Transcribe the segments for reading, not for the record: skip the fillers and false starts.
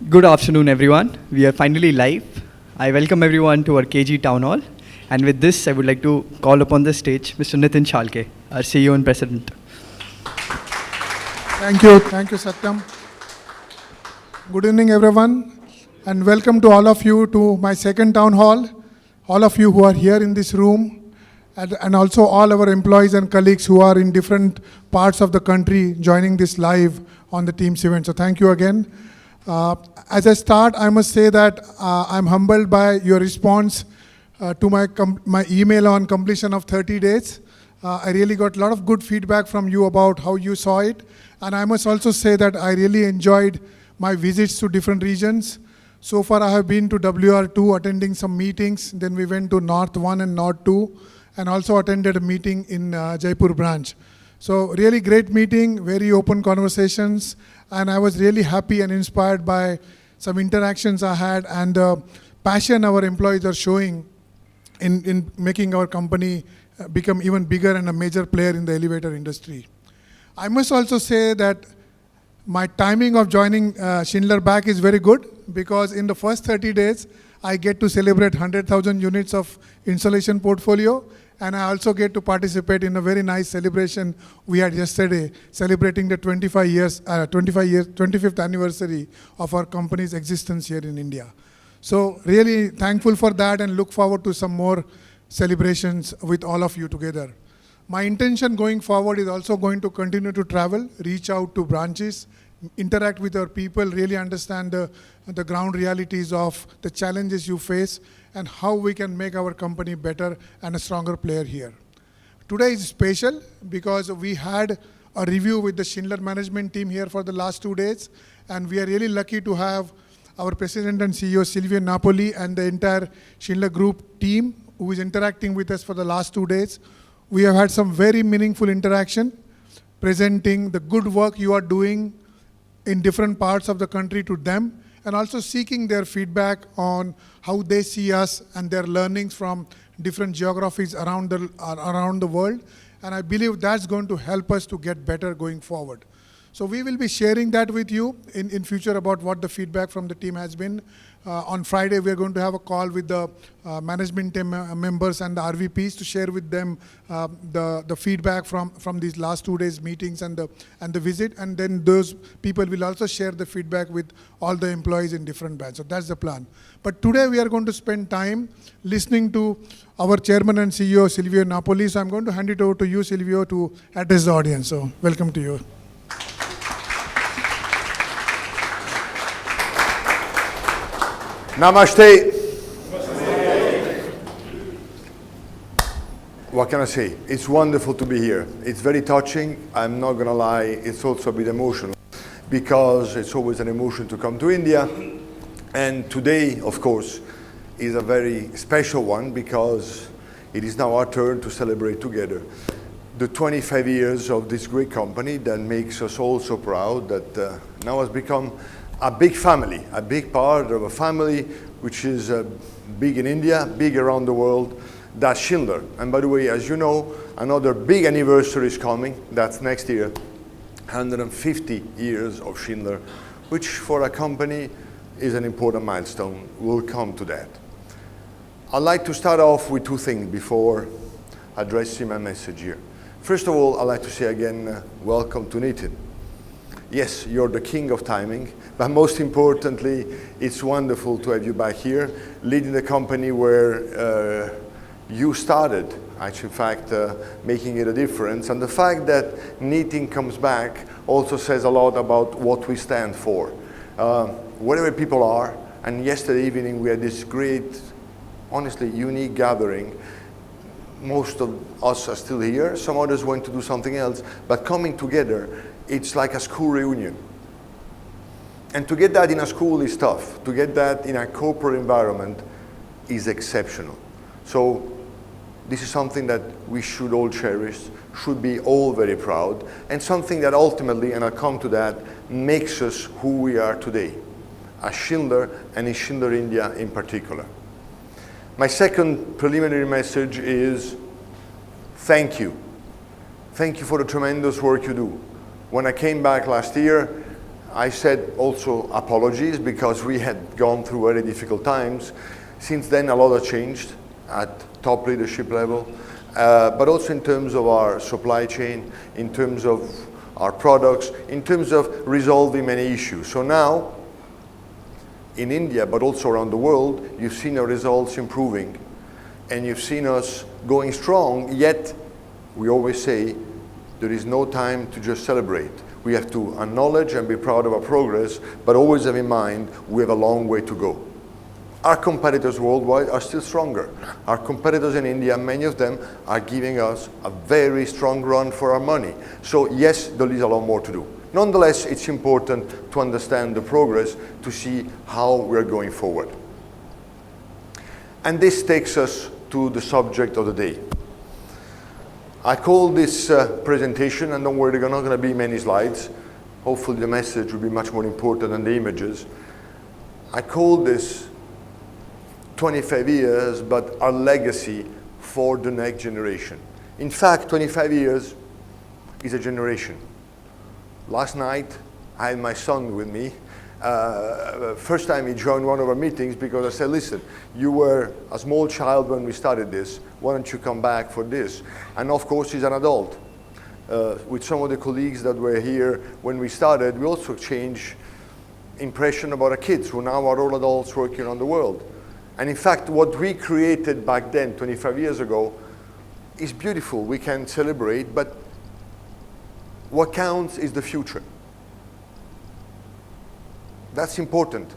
Good afternoon, everyone. We are finally live. I welcome everyone to our KG Town Hall. And with this, I would like to call upon the stage Mr. Nitin Shalke, our CEO and President. Thank you, Satyam. Good evening, everyone, and welcome to all of you to my second town hall. All of you who are here in this room, and also all our employees and colleagues who are in different parts of the country joining this live on the Teams event. So thank you again. As I start, I must say that I'm humbled by your response to my email on completion of 30 days. I really got a lot of good feedback from you about how you saw it. And I must also say that I really enjoyed my visits to different regions. So far, I have been to WR2 attending some meetings. Then we went to North 1 and North 2, and also attended a meeting in Jaipur branch. So really great meeting, very open conversations. And I was really happy and inspired by some interactions I had and the passion our employees are showing in making our company become even bigger and a major player in the elevator industry. I must also say that my timing of joining Schindler back is very good, because in the first 30 days, I get to celebrate 100,000 units of installation portfolio, and I also get to participate in a very nice celebration we had yesterday, celebrating the 25th anniversary of our company's existence here in India. So really thankful for that and look forward to some more celebrations with all of you together. My intention going forward is also going to continue to travel, reach out to branches, interact with our people, really understand the ground realities of the challenges you face and how we can make our company better and a stronger player here. Today is special because we had a review with the Schindler management team here for the last 2 days, and we are really lucky to have our President and CEO Silvio Napoli and the entire Schindler Group team who is interacting with us for the last 2 days. We have had some very meaningful interaction, presenting the good work you are doing in different parts of the country to them, and also seeking their feedback on how they see us and their learnings from different geographies around the world. And I believe that's going to help us to get better going forward. So we will be sharing that with you in future about what the feedback from the team has been. On Friday, we are going to have a call with the management team members and the RVPs to share with them the feedback from these last 2 days meetings and the visit. And then those people will also share the feedback with all the employees in different bands. So that's the plan. But today we are going to spend time listening to our chairman and CEO, Silvio Napoli. So I'm going to hand it over to you, Silvio, to address the audience. So welcome to you. Namaste. What can I say? It's wonderful to be here. It's very touching. I'm not going to lie, it's also a bit emotional, because it's always an emotion to come to India. And today, of course, is a very special one, because it is now our turn to celebrate together the 25 years of this great company that makes us all so proud, that now has become a big family, a big part of a family which is big in India, big around the world. That's Schindler. And by the way, as you know, another big anniversary is coming. That's next year, 150 years of Schindler, which for a company is an important milestone. We'll come to that. I'd like to start off with 2 things before addressing my message here. First of all, I'd like to say again, welcome to Nitin. Yes, you're the king of timing, but most importantly, it's wonderful to have you back here, leading the company where you started, actually, in fact, making it a difference. And the fact that Nitin comes back also says a lot about what we stand for. Wherever people are, and yesterday evening we had this great, honestly, unique gathering. Most of us are still here, some others went to do something else, but coming together, it's like a school reunion. And to get that in a school is tough. To get that in a corporate environment is exceptional. So this is something that we should all cherish, should be all very proud, and something that ultimately, and I'll come to that, makes us who we are today, as Schindler and in Schindler India in particular. My second preliminary message is thank you. Thank you for the tremendous work you do. When I came back last year, I said also apologies because we had gone through very difficult times. Since then, a lot has changed at top leadership level, but also in terms of our supply chain, in terms of our products, in terms of resolving many issues. So now, in India, but also around the world, you've seen our results improving, and you've seen us going strong, yet we always say there is no time to just celebrate. We have to acknowledge and be proud of our progress, but always have in mind we have a long way to go. Our competitors worldwide are still stronger. Our competitors in India, many of them are giving us a very strong run for our money. So yes, there is a lot more to do. Nonetheless, it's important to understand the progress to see how we're going forward. And this takes us to the subject of the day. I call this presentation, and don't worry, there are not going to be many slides. Hopefully the message will be much more important than the images. I call this 25 years, but our legacy for the next generation. In fact, 25 years is a generation. Last night, I had my son with me. First time he joined one of our meetings because I said, listen, you were a small child when we started this. Why don't you come back for this? And of course, he's an adult. With some of the colleagues that were here when we started, we also exchanged impression about our kids who now are all adults working around the world. And in fact, what we created back then, 25 years ago, is beautiful. We can celebrate, but what counts is the future. That's important.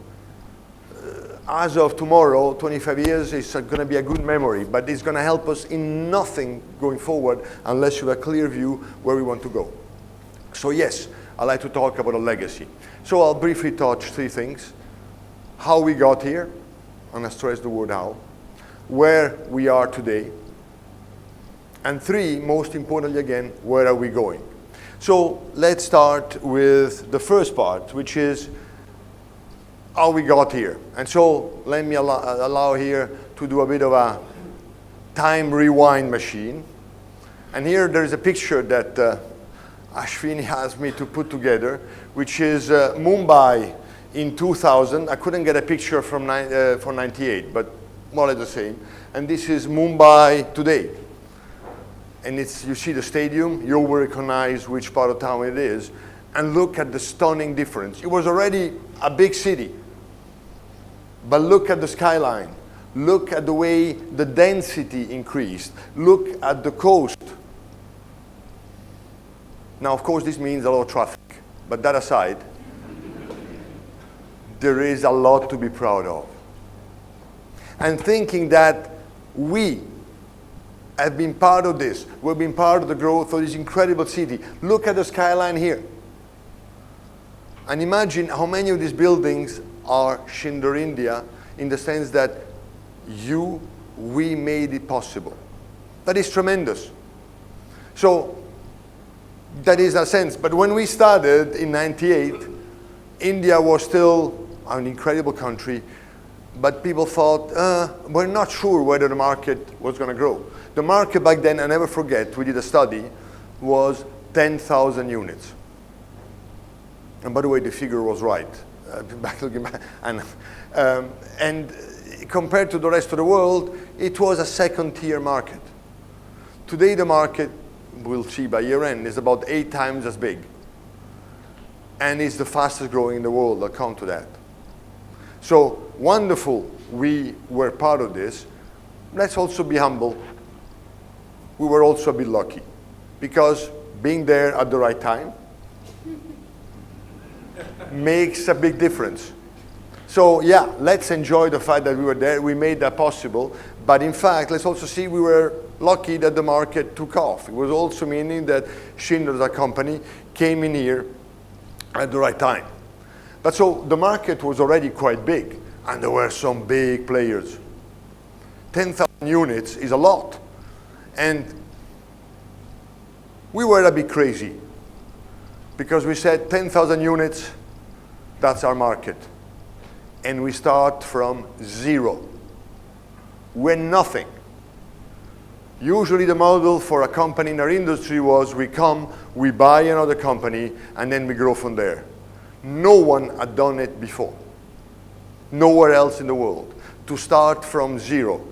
As of tomorrow, 25 years is going to be a good memory, but it's going to help us in nothing going forward unless you have a clear view where we want to go. So yes, I'd like to talk about a legacy. So I'll briefly touch three things. How we got here, and I stress the word how. Where we are today. And three, most importantly again, where are we going? So let's start with the first part, which is how we got here. And so let me allow here to do a bit of a time rewind machine. And here there is a picture that Ashwini asked me to put together, which is Mumbai in 2000. I couldn't get a picture from for 98, but more or less the same. And this is Mumbai today. And you see the stadium, you will recognize which part of town it is, and look at the stunning difference. It was already a big city, but look at the skyline. Look at the way the density increased. Look at the coast. Now, of course, this means a lot of traffic, but that aside, there is a lot to be proud of. And thinking that we have been part of this. We've been part of the growth of this incredible city. Look at the skyline here. And imagine how many of these buildings are Schindler India, in the sense that we made it possible. That is tremendous. So that is a sense. But when we started in 98, India was still an incredible country, but people thought, we're not sure whether the market was going to grow. The market back then, I never forget, we did a study, was 10,000 units. And by the way, the figure was right. And compared to the rest of the world, it was a second-tier market. Today, the market, we'll see by year end, is about 8 times as big. And it's the fastest growing in the world, I'll count to that. So wonderful, we were part of this. Let's also be humble. We were also a bit lucky, because being there at the right time makes a big difference. So yeah, let's enjoy the fact that we were there, we made that possible, but in fact, let's also see we were lucky that the market took off. It was also meaning that Schindler, as a company, came in here at the right time. But so the market was already quite big, and there were some big players. 10,000 units is a lot. And we were a bit crazy, because we said 10,000 units, that's our market. And we start from zero. We're nothing. Usually the model for a company in our industry was we come, we buy another company, and then we grow from there. No one had done it before. Nowhere else in the world. To start from zero.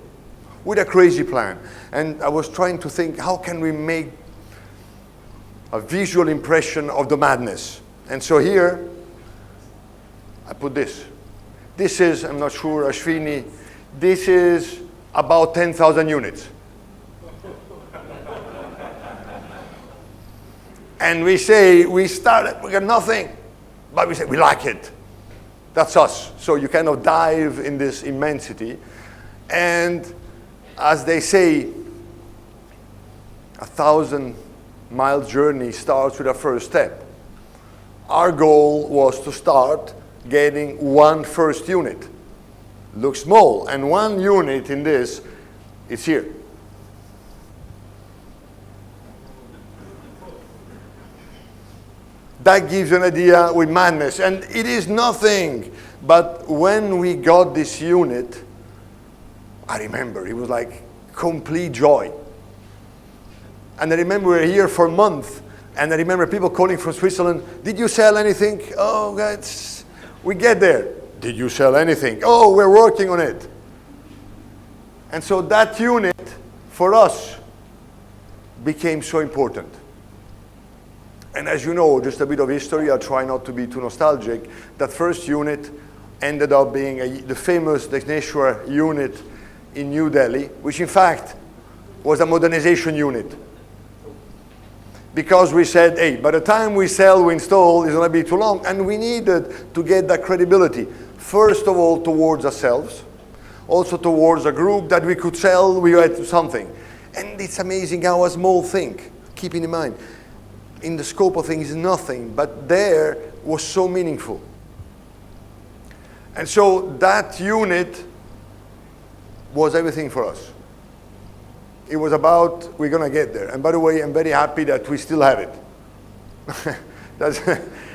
With a crazy plan. And I was trying to think, how can we make a visual impression of the madness? And so here, I put this. This is, I'm not sure, Ashwini, this is about 10,000 units. And we say, we started, we got nothing, but we say, we like it. That's us. So you kind of dive in this immensity. And as they say, 1,000-mile journey starts with a first step. Our goal was to start getting one first unit. Looks small, and one unit in this is here. That gives you an idea with madness, and it is nothing. But when we got this unit, I remember it was like complete joy. And I remember we were here for a month, and I remember people calling from Switzerland, did you sell anything? Oh, guys, we get there. Did you sell anything? Oh, we're working on it. And so that unit, for us, became so important. And as you know, just a bit of history, I'll try not to be too nostalgic, that first unit ended up being the famous Dakshineshwar unit in New Delhi, which in fact was a modernization unit. Because we said, hey, by the time we sell, we install, it's going to be too long. And we needed to get that credibility. First of all, towards ourselves. Also towards a group that we could sell, we had something. And it's amazing how a small thing, keeping in mind, in the scope of things, nothing, but there was so meaningful. And so that unit was everything for us. It was about, we're going to get there. And by the way, I'm very happy that we still have it. That's,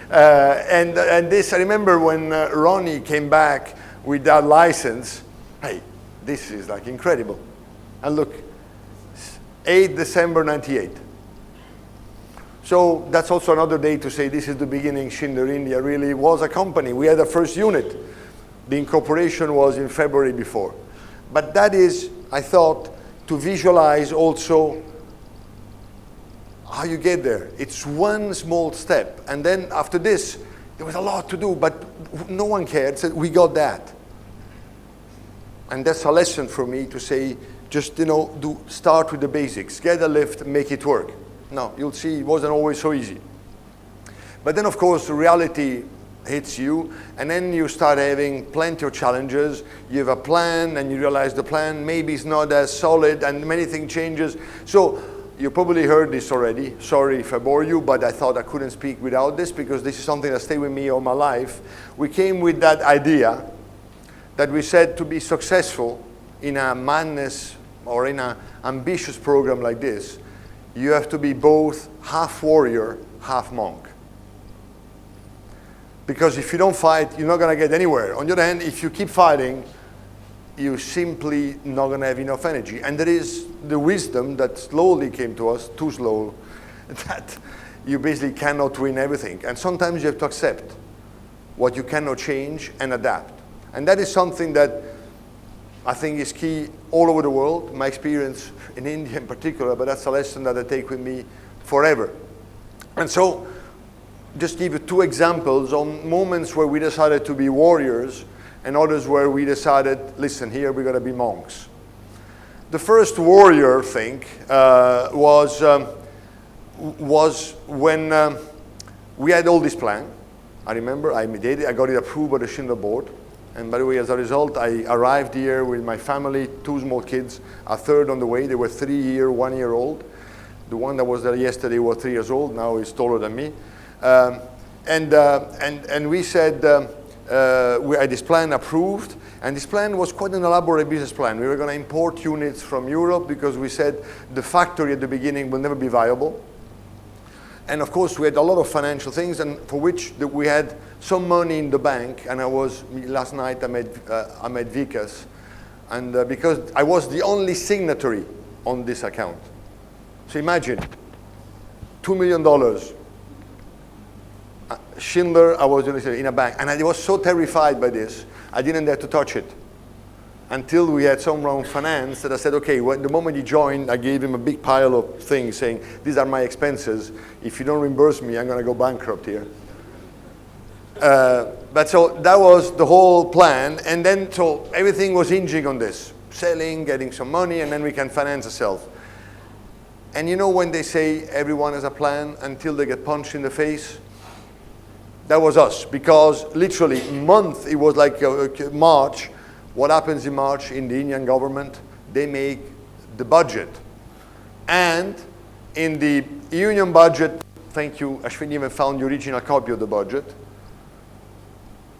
and this, I remember when Ronnie came back with that license, hey, this is like incredible. And look, 8 December 98. So that's also another day to say this is the beginning. Schindler India really was a company. We had a first unit. The incorporation was in February before. But that is, I thought, to visualize also how you get there. It's one small step. And then after this, there was a lot to do, but no one cared. So we got that. And that's a lesson for me to say, just, start with the basics. Get a lift, make it work. No, you'll see it wasn't always so easy. But then, of course, reality hits you, and then you start having plenty of challenges. You have a plan, and you realize the plan maybe is not as solid, and many things changes. So you probably heard this already. Sorry if I bore you, but I thought I couldn't speak without this, because this is something that stayed with me all my life. We came with that idea that we said to be successful in a madness or in an ambitious program like this, you have to be both half warrior, half monk. Because if you don't fight, you're not going to get anywhere. On the other hand, if you keep fighting, you're simply not going to have enough energy. And there is the wisdom that slowly came to us, too slow, that you basically cannot win everything. And sometimes you have to accept what you cannot change and adapt. And that is something that I think is key all over the world. My experience in India in particular, but that's a lesson that I take with me forever. And so, just give you two examples on moments where we decided to be warriors and others where we decided, listen, here we're going to be monks. The first warrior thing was when we had all this plan. I remember I did it. I got it approved by the Schindler board. And by the way, as a result, I arrived here with my family, 2 small kids, a third on the way. They were 3 year, 1 year old. The one that was there yesterday was 3 years old. Now he's taller than me. And we said, we had this plan approved. And this plan was quite an elaborate business plan. We were going to import units from Europe because we said the factory at the beginning will never be viable. And of course, we had a lot of financial things, and for which we had some money in the bank. And last night I met Vikas, and because I was the only signatory on this account. So imagine, $2 million. Schindler, I was in a bank, and I was so terrified by this, I didn't dare to touch it. Until we had someone finance that I said, okay, the moment he joined, I gave him a big pile of things saying, these are my expenses. If you don't reimburse me, I'm going to go bankrupt here. But so that was the whole plan. And then, so everything was hinging on this. Selling, getting some money, and then we can finance ourselves. And you know when they say everyone has a plan until they get punched in the face? That was us. Because literally, it was like March. What happens in March in the Indian government? They make the budget. And in the union budget, thank you, Ashwin even found the original copy of the budget.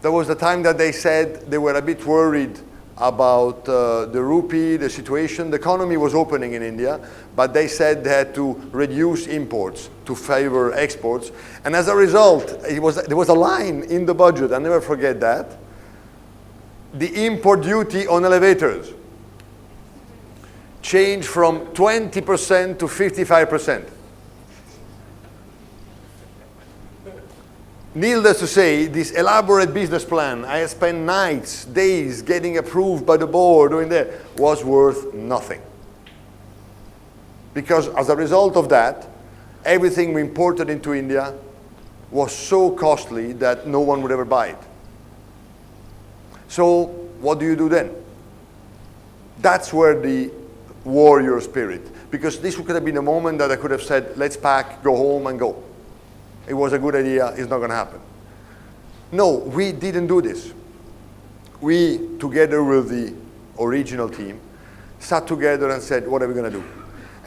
There was the time that they said they were a bit worried about the rupee, the situation. The economy was opening in India, but they said they had to reduce imports to favor exports. And as a result, there was a line in the budget, I'll never forget that. The import duty on elevators changed from 20% to 55%. Needless to say, this elaborate business plan, I had spent nights, days getting approved by the board, doing that, was worth nothing. Because as a result of that, everything we imported into India was so costly that no one would ever buy it. So what do you do then? That's where the warrior spirit, because this could have been a moment that I could have said, let's pack, go home and go. It was a good idea, it's not going to happen. No, we didn't do this. We, together with the original team, sat together and said, what are we going to do?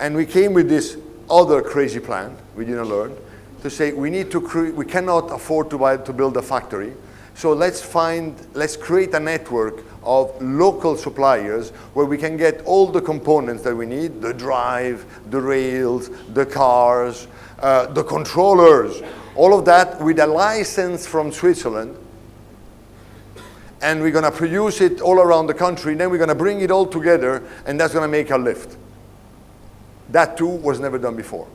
And we came with this other crazy plan, we didn't learn, to say we need to we cannot afford to build a factory. So let's create a network of local suppliers where we can get all the components that we need, the drive, the rails, the cars, the controllers, all of that with a license from Switzerland. And we're going to produce it all around the country. And then we're going to bring it all together, and that's going to make a lift. That too was never done before.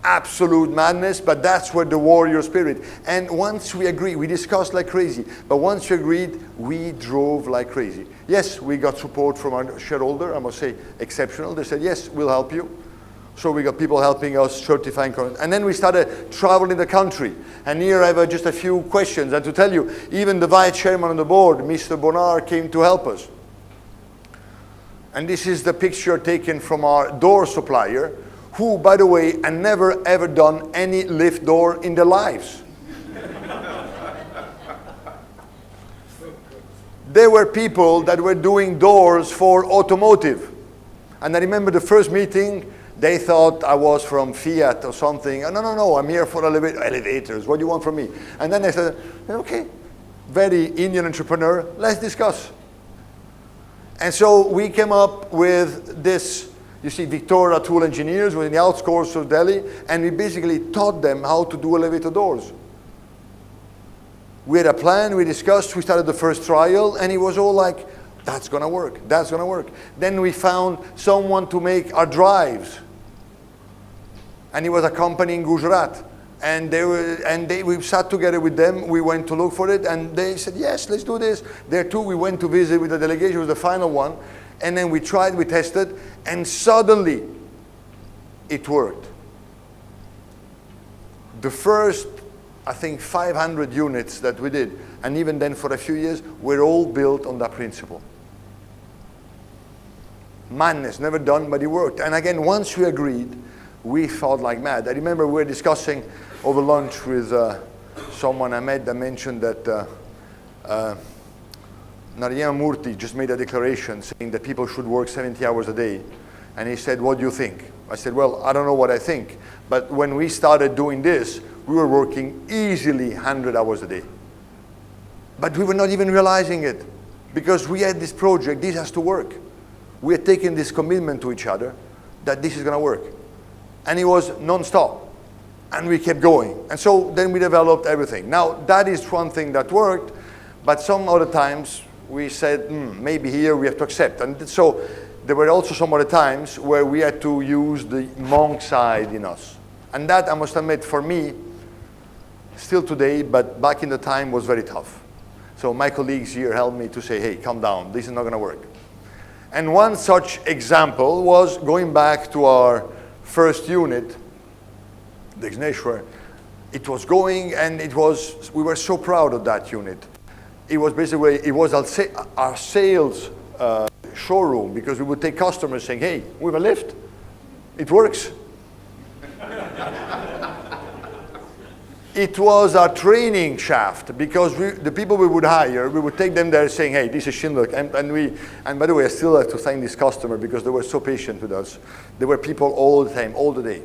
Absolute madness, but that's where the warrior spirit. And once we agreed, we discussed like crazy, but once we agreed, we drove like crazy. Yes, we got support from our shareholder, I must say exceptional. They said, yes, we'll help you. So we got people helping us certifying. And then we started traveling the country. And here I have just a few questions. And to tell you, even the vice chairman of the board, Mr. Bonar, came to help us. And this is the picture taken from our door supplier, who, by the way, had never ever done any lift door in their lives. There were people that were doing doors for automotive. And I remember the first meeting, they thought I was from Fiat or something. Oh, no, I'm here for elevators. What do you want from me? And then I said, okay, very Indian entrepreneur, let's discuss. And so we came up with this, you see, Victoria Tool Engineers were in the outskirts of Delhi, and we basically taught them how to do elevator doors. We had a plan, we discussed, we started the first trial, and it was all like, that's going to work, that's going to work. Then we found someone to make our drives. And it was a company in Gujarat. And we sat together with them, we went to look for it, and they said, yes, let's do this. There too, we went to visit with the delegation, it was the final one. And then we tried, we tested, and suddenly it worked. The first, I think, 500 units that we did, and even then for a few years, were all built on that principle. Madness, never done, but it worked. And again, once we agreed, we felt like mad. I remember we were discussing over lunch with someone I met that mentioned that Narayana Murthy just made a declaration saying that people should work 70 hours a day. And he said, what do you think? I said, well, I don't know what I think. But when we started doing this, we were working easily 100 hours a day. But we were not even realizing it because we had this project, this has to work. We had taken this commitment to each other that this is going to work. And it was non-stop. And we kept going. And so then we developed everything. Now, that is one thing that worked, but some other times we said, maybe here we have to accept. And so there were also some other times where we had to use the monk side in us. And that, I must admit, for me, still today, but back in the time was very tough. So my colleagues here helped me to say, hey, calm down, this is not going to work. And one such example was going back to our first unit, the Ignatius. It was going, and we were so proud of that unit. It was basically, our sales showroom, because we would take customers saying, hey, we have a lift, it works. It was our training shaft, because the people we would hire, we would take them there saying, hey, this is Schindler. And by the way, I still have to thank this customer because they were so patient with us. There were people all the time, all the day.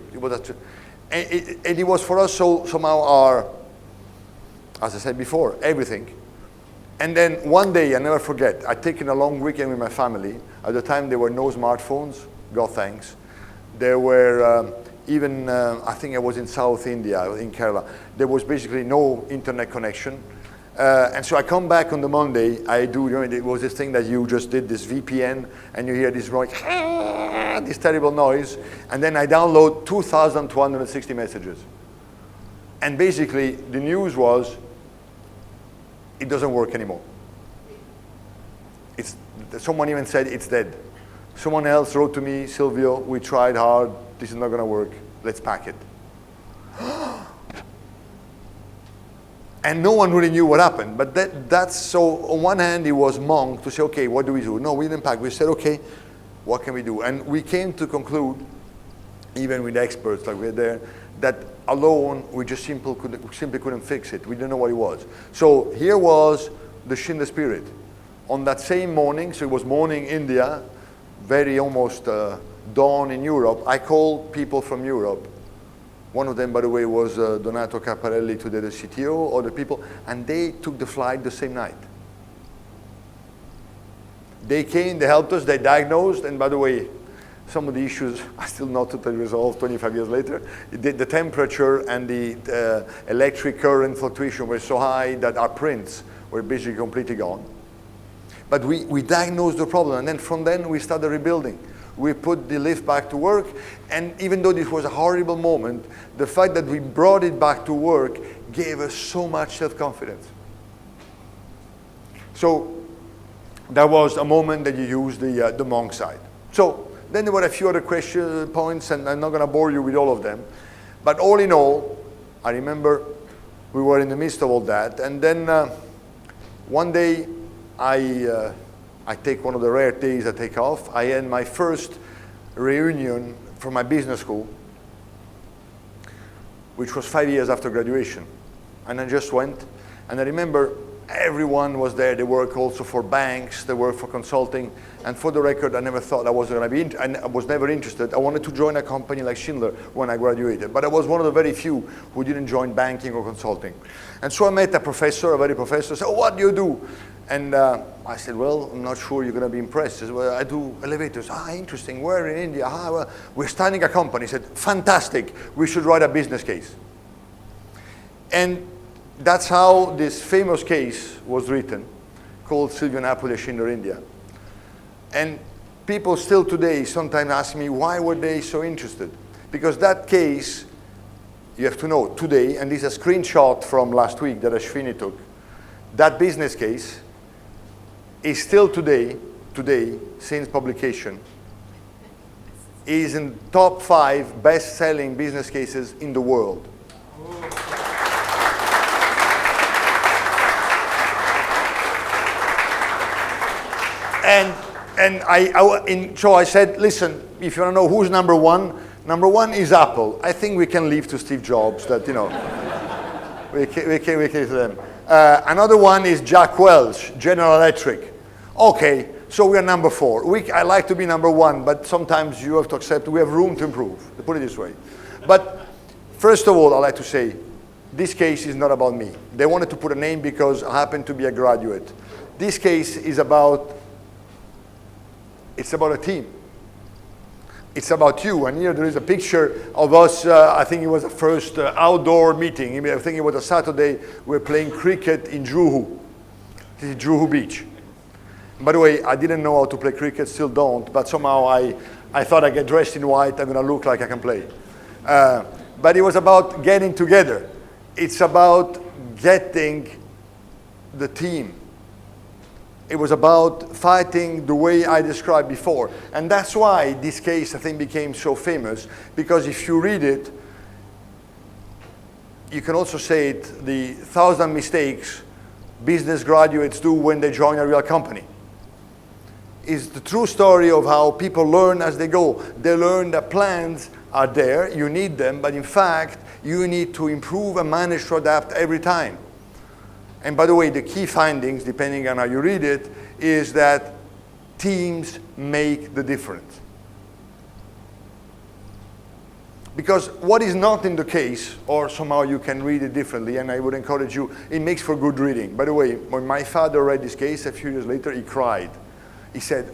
And it was for us somehow as I said before, everything. And then one day, I never forget, I'd taken a long weekend with my family. At the time, there were no smartphones, God thanks. There were even, I think I was in South India, in Kerala. There was basically no internet connection. And so I come back on the Monday, it was this thing that you just did, this VPN, and you hear this this terrible noise, and then I download 2,260 messages. And basically, the news was, it doesn't work anymore. Someone even said it's dead. Someone else wrote to me, Silvio, we tried hard, this is not going to work, let's pack it. And no one really knew what happened. But that's so, on one hand, it was monk to say, okay, what do we do? No, we didn't pack. We said, okay, what can we do? And we came to conclude, even with experts like we're there, that alone, we just simply couldn't fix it. We didn't know what it was. So here was the Schindler spirit. On that same morning, so it was morning India, very almost dawn in Europe, I called people from Europe. One of them, by the way, was Donato Caparelli, today the CTO, other people, and they took the flight the same night. They came, they helped us, they diagnosed, and by the way, some of the issues are still not totally resolved 25 years later. The temperature and the electric current fluctuation were so high that our prints were basically completely gone. But we diagnosed the problem, and then from then we started rebuilding. We put the lift back to work, and even though this was a horrible moment, the fact that we brought it back to work gave us so much self-confidence. So that was a moment that you used the monk side. So then there were a few other points, and I'm not going to bore you with all of them. But all in all, I remember we were in the midst of all that, and then one day I take one of the rare days I take off. I had my first reunion from my business school, which was 5 years after graduation. And I just went, and I remember everyone was there. They work also for banks, they work for consulting. And for the record, I never thought I was going to be, I was never interested. I wanted to join a company like Schindler when I graduated, but I was one of the very few who didn't join banking or consulting. And so I met a professor, a very professor, said, oh, what do you do? And I said, well, I'm not sure you're going to be impressed. He said, well, I do elevators. Ah, interesting. Where in India? Ah, well, we're starting a company. He said, fantastic. We should write a business case. And that's how this famous case was written, called Silvio Napoli Schindler India. And people still today sometimes ask me, why were they so interested? Because that case, you have to know, today, and this is a screenshot from last week that Ashwini took, that business case is still today, since publication, is in top 5 best-selling business cases in the world. So I said, listen, if you want to know who's number one is Apple. I think we can leave to Steve Jobs that, you know, we can to them. Another one is Jack Welch, General Electric. Okay, so we are number 4. I like to be number 1, but sometimes you have to accept we have room to improve, to put it this way. But first of all, I like to say, this case is not about me. They wanted to put a name because I happen to be a graduate. This case is about, it's about a team. It's about you, and here there is a picture of us, I think it was the first outdoor meeting. I think it was a Saturday, we were playing cricket in Juhu. This is Juhu Beach. By the way, I didn't know how to play cricket, still don't, but somehow I thought I get dressed in white, I'm gonna look like I can play. But it was about getting together. It's about getting the team. It was about fighting the way I described before. And that's why this case, I think, became so famous, because if you read it, you can also say it, the 1,000 mistakes business graduates do when they join a real company. It's the true story of how people learn as they go. They learn that plans are there, you need them, but in fact, you need to improve and manage to adapt every time. And by the way, the key findings, depending on how you read it, is that teams make the difference. Because what is not in the case, or somehow you can read it differently, and I would encourage you, it makes for good reading. By the way, when my father read this case a few years later, he cried. He said,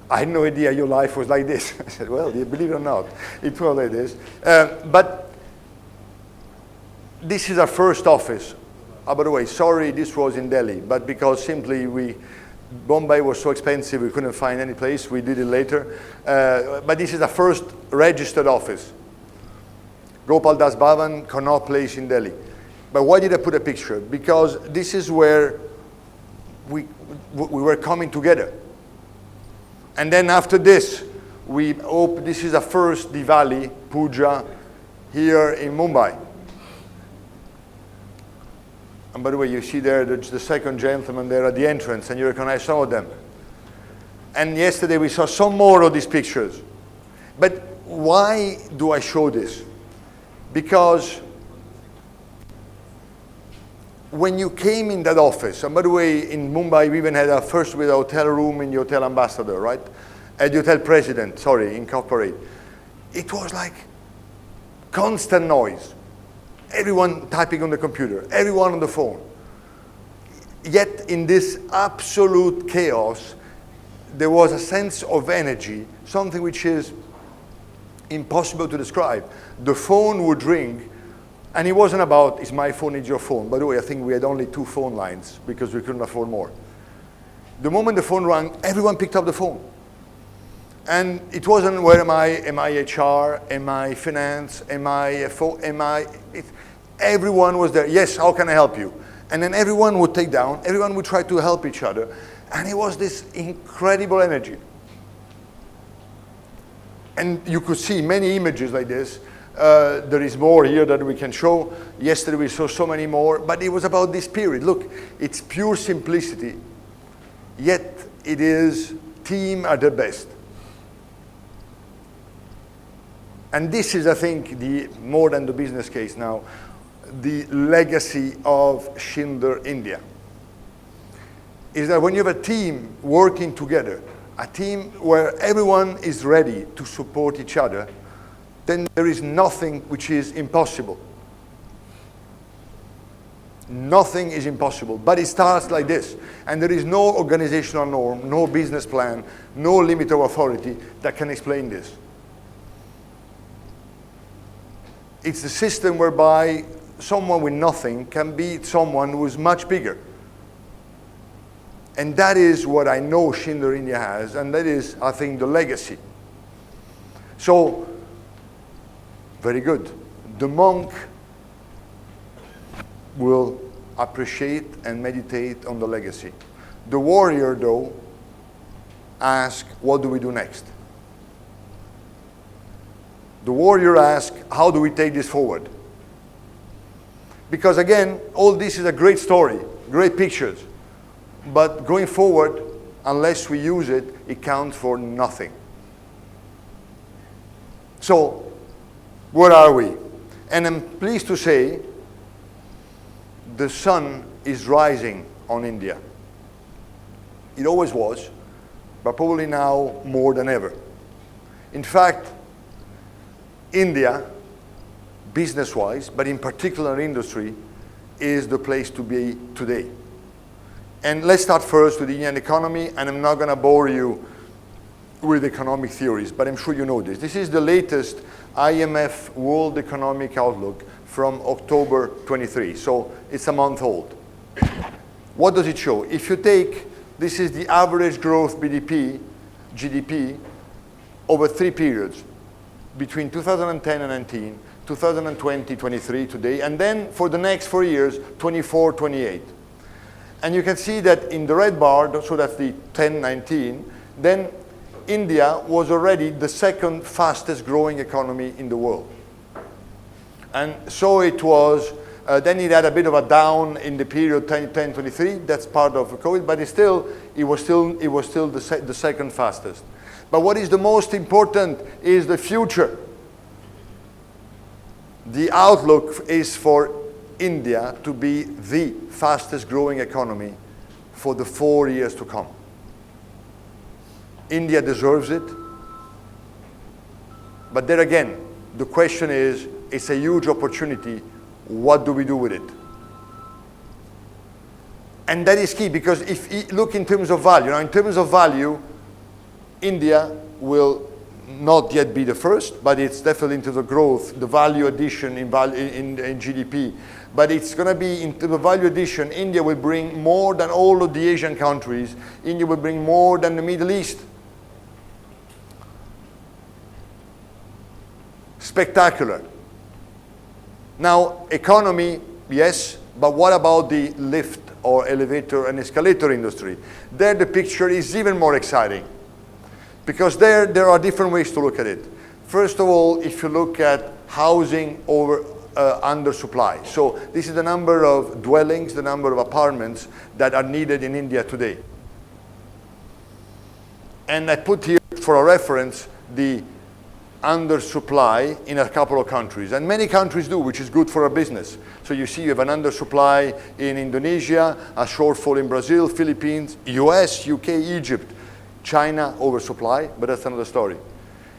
I had no idea your life was like this. I said, well, you believe it or not, it was like this. But this is our first office. By the way, sorry this was in Delhi, but because simply Bombay was so expensive, we couldn't find any place, we did it later. But this is our first registered office. Gopal Das Bhavan, Connaught Place in Delhi. But why did I put a picture? Because this is where we were coming together. And then after this, this is our first Diwali puja here in Mumbai. And by the way, you see there the second gentleman there at the entrance, and you recognize some of them. And yesterday we saw some more of these pictures. But why do I show this? Because when you came in that office, and by the way, in Mumbai, we even had our first with a hotel room in the Hotel Ambassador, right? At the Hotel President, sorry, in Corporate. It was like constant noise. Everyone typing on the computer, everyone on the phone. Yet in this absolute chaos, there was a sense of energy, something which is impossible to describe. The phone would ring, and it wasn't about, it's my phone, it's your phone. By the way, I think we had only 2 phone lines because we couldn't afford more. The moment the phone rang, everyone picked up the phone. And it wasn't where am I HR, am I finance, am I everyone was there. Yes, how can I help you? And then everyone would take down, everyone would try to help each other. And it was this incredible energy. And you could see many images like this. There is more here that we can show. Yesterday we saw so many more, but it was about this period. Look, it's pure simplicity, yet it is team at the best. And this is, I think, more than the business case now, the legacy of Schindler India. Is that when you have a team working together, a team where everyone is ready to support each other, then there is nothing which is impossible. Nothing is impossible, but it starts like this. And there is no organizational norm, no business plan, no limit of authority that can explain this. It's the system whereby someone with nothing can beat someone who is much bigger. And that is what I know Schindler India has, and that is, I think, the legacy. So, very good. The monk will appreciate and meditate on the legacy. The warrior, though, asks, what do we do next? The warrior asks, how do we take this forward? Because again, all this is a great story, great pictures. But going forward, unless we use it, it counts for nothing. So, where are we? And I'm pleased to say, the sun is rising on India. It always was, but probably now more than ever. In fact, India, business-wise, but in particular industry, is the place to be today. And let's start first with the Indian economy, and I'm not going to bore you with economic theories, but I'm sure you know this. This is the latest IMF World Economic Outlook from October 23, so it's a month old. What does it show? If you take, this is the average growth GDP over 3 periods, between 2010 and 19, 2020, 23 today, and then for the next 4 years, 24, 28. And you can see that in the red bar, so that's the 10, 19, then India was already the second fastest growing economy in the world. And so it was, then it had a bit of a down in the period 10, 23, that's part of COVID, but it was still the second fastest. But what is the most important is the future. The outlook is for India to be the fastest growing economy for the 4 years to come. India deserves it. But there again, the question is, it's a huge opportunity. What do we do with it? And that is key, because if you look in terms of value, now in terms of value, India will not yet be the first, but it's definitely into the growth, the value addition in GDP. But it's going to be into the value addition. India will bring more than all of the Asian countries. India will bring more than the Middle East. Spectacular. Now, economy, yes, but what about the lift or elevator and escalator industry? There the picture is even more exciting, because there are different ways to look at it. First of all, if you look at housing under supply. So this is the number of dwellings, the number of apartments that are needed in India today. And I put here for a reference the undersupply in a couple of countries, and many countries do, which is good for our business. So you see you have an undersupply in Indonesia, a shortfall in Brazil, Philippines, US, UK, Egypt, China oversupply, but that's another story.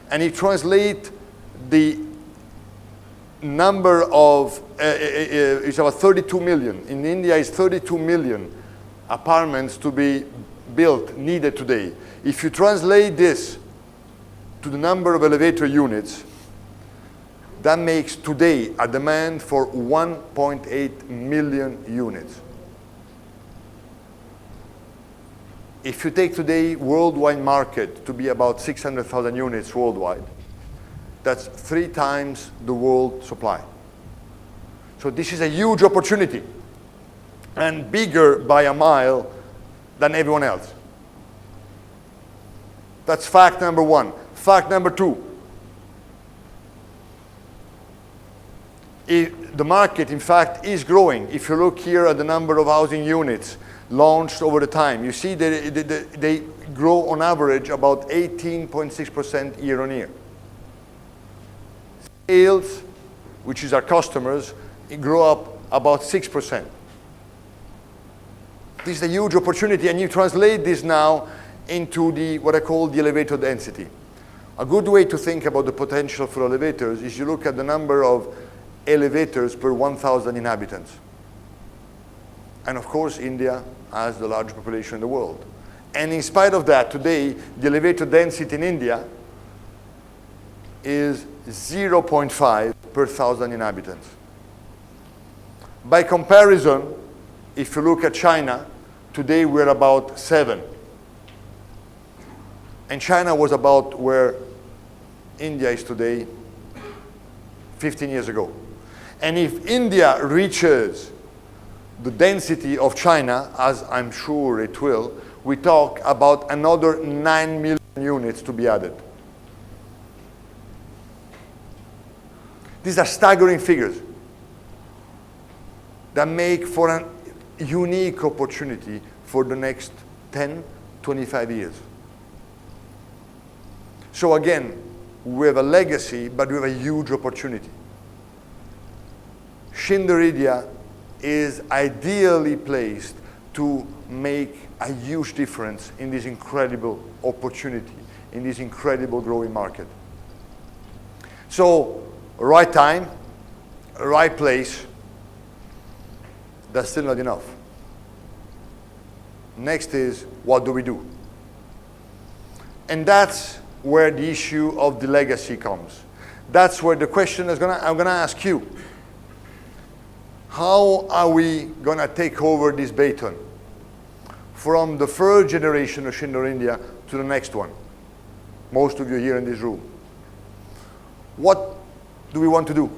And you translate the number of, it's about 32 million. In India is 32 million apartments to be built, needed today. If you translate this to the number of elevator units, that makes today a demand for 1.8 million units. If you take today worldwide market to be about 600,000 units worldwide, that's 3 times the world supply. So this is a huge opportunity, and bigger by a mile than everyone else. That's fact number 1. Fact number 2, the market, in fact, is growing. If you look here at the number of housing units launched over the time, you see that they grow on average about 18.6% year on year. Sales, which is our customers, grow up about 6%. This is a huge opportunity, and you translate this now into what I call the elevator density. A good way to think about the potential for elevators is you look at the number of elevators per 1,000 inhabitants. And of course, India has the largest population in the world. And in spite of that, today, the elevator density in India is 0.5 per 1,000 inhabitants. By comparison, if you look at China, today we're about 7. And China was about where India is today 15 years ago. And if India reaches the density of China, as I'm sure it will, we talk about another 9 million units to be added. These are staggering figures that make for a unique opportunity for the next 10, 25 years. So again, we have a legacy, but we have a huge opportunity. Schindler India is ideally placed to make a huge difference in this incredible opportunity, in this incredible growing market. So, right time, right place, that's still not enough. Next is, what do we do? And that's where the issue of the legacy comes. That's where the question is I'm gonna ask you. How are we gonna take over this baton from the first generation of Schindler India to the next one? Most of you here in this room. What do we want to do?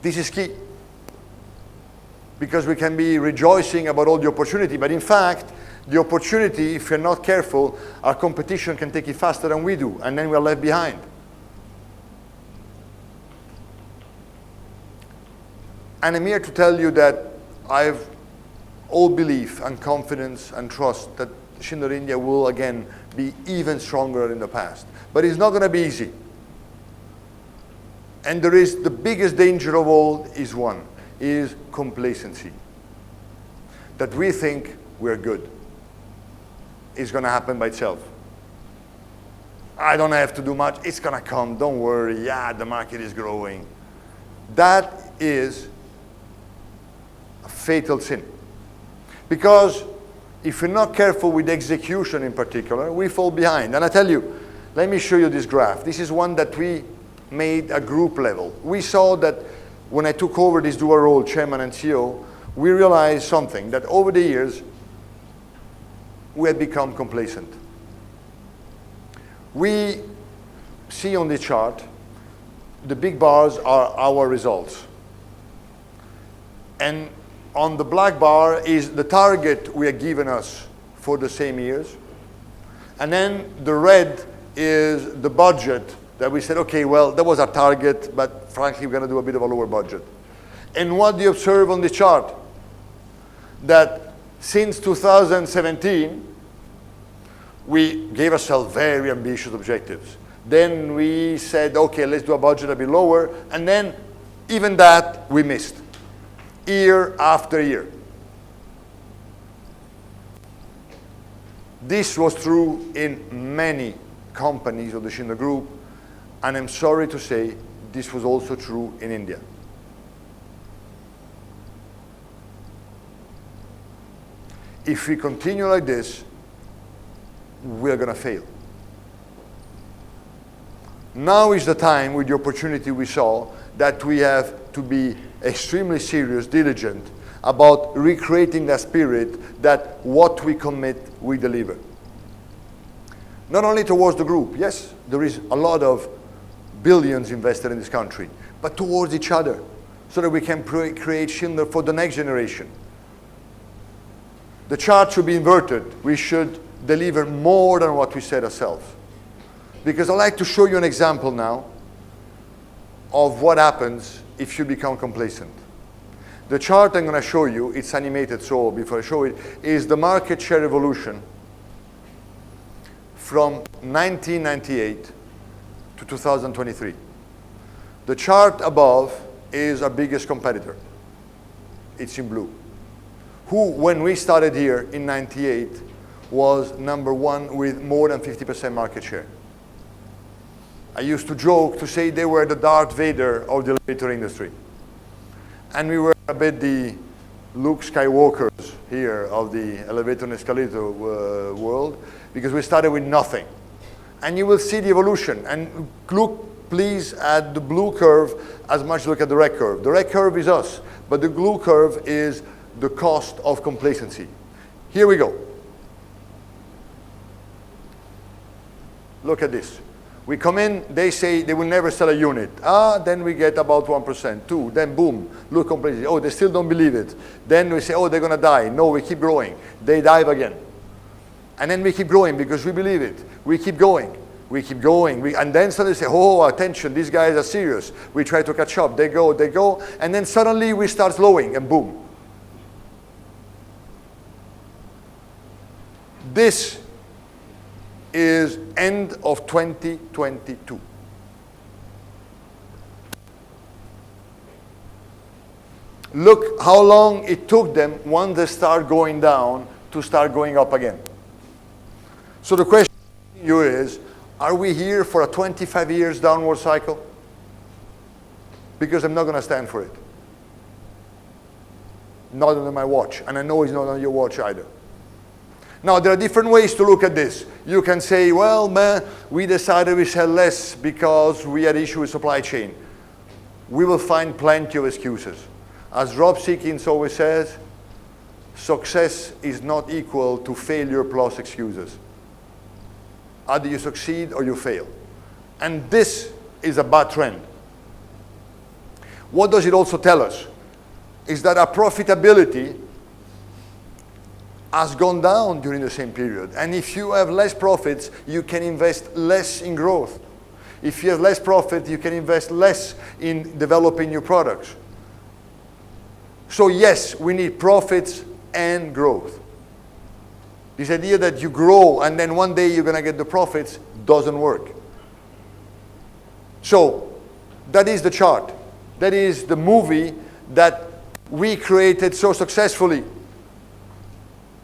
This is key. Because we can be rejoicing about all the opportunity, but in fact, the opportunity, if you're not careful, our competition can take it faster than we do, and then we're left behind. And I'm here to tell you that I have all belief and confidence and trust that Schindler India will again be even stronger than the past. But it's not going to be easy. And there is the biggest danger of all is complacency. That we think we're good. It's going to happen by itself. I don't have to do much. It's going to come. Don't worry. Yeah, the market is growing. That is a fatal sin. Because if we're not careful with execution in particular, we fall behind. And I tell you, let me show you this graph. This is one that we made at group level. We saw that when I took over this dual role, chairman and CEO, we realized something, that over the years, we had become complacent. We see on the chart, the big bars are our results. And on the black bar is the target we are given us for the same years. And then the red is the budget that we said, okay, well, that was our target, but frankly, we're going to do a bit of a lower budget. And what do you observe on the chart? That since 2017, we gave ourselves very ambitious objectives. Then we said, okay, let's do a budget a bit lower. And then even that, we missed, year after year. This was true in many companies of the Schindler Group. And I'm sorry to say, this was also true in India. If we continue like this, we're going to fail. Now is the time, with the opportunity we saw, that we have to be extremely serious, diligent about recreating that spirit, that what we commit, we deliver. Not only towards the group, yes, there is a lot of billions invested in this country, but towards each other, so that we can create Schindler for the next generation. The chart should be inverted. We should deliver more than what we said ourselves. Because I'd like to show you an example now of what happens if you become complacent. The chart I'm going to show you, it's animated, so before I show it, is the market share evolution from 1998 to 2023. The chart above is our biggest competitor. It's in blue. Who, when we started here in 98, was number one with more than 50% market share. I used to joke to say they were the Darth Vader of the elevator industry. And we were a bit the Luke Skywalkers here of the elevator and escalator world, because we started with nothing. And you will see the evolution. And look, please, at the blue curve as much as look at the red curve. The red curve is us, but the blue curve is the cost of complacency. Here we go. Look at this. We come in, they say they will never sell a unit. Then we get about 1%, 2%, then boom, look complacency. Oh, they still don't believe it. Then we say, oh, they're going to die. No, we keep growing. They dive again. And then we keep growing because we believe it. We keep going. We keep going. And then suddenly say, oh, attention, these guys are serious. We try to catch up. They go. And then suddenly we start slowing and boom. This is end of 2022. Look how long it took them once they start going down to start going up again. So the question here is, are we here for a 25 years downward cycle? Because I'm not going to stand for it. Not on my watch, and I know it's not on your watch either. Now, there are different ways to look at this. You can say, well, man, we decided we sell less because we had issue with supply chain. We will find plenty of excuses. As Rob Seekins always says, success is not equal to failure plus excuses. Either you succeed or you fail. And this is a bad trend. What does it also tell us? Is that our profitability has gone down during the same period. And if you have less profits, you can invest less in growth. If you have less profit, you can invest less in developing new products. So yes, we need profits and growth. This idea that you grow and then one day you're going to get the profits doesn't work. So that is the chart. That is the movie that we created so successfully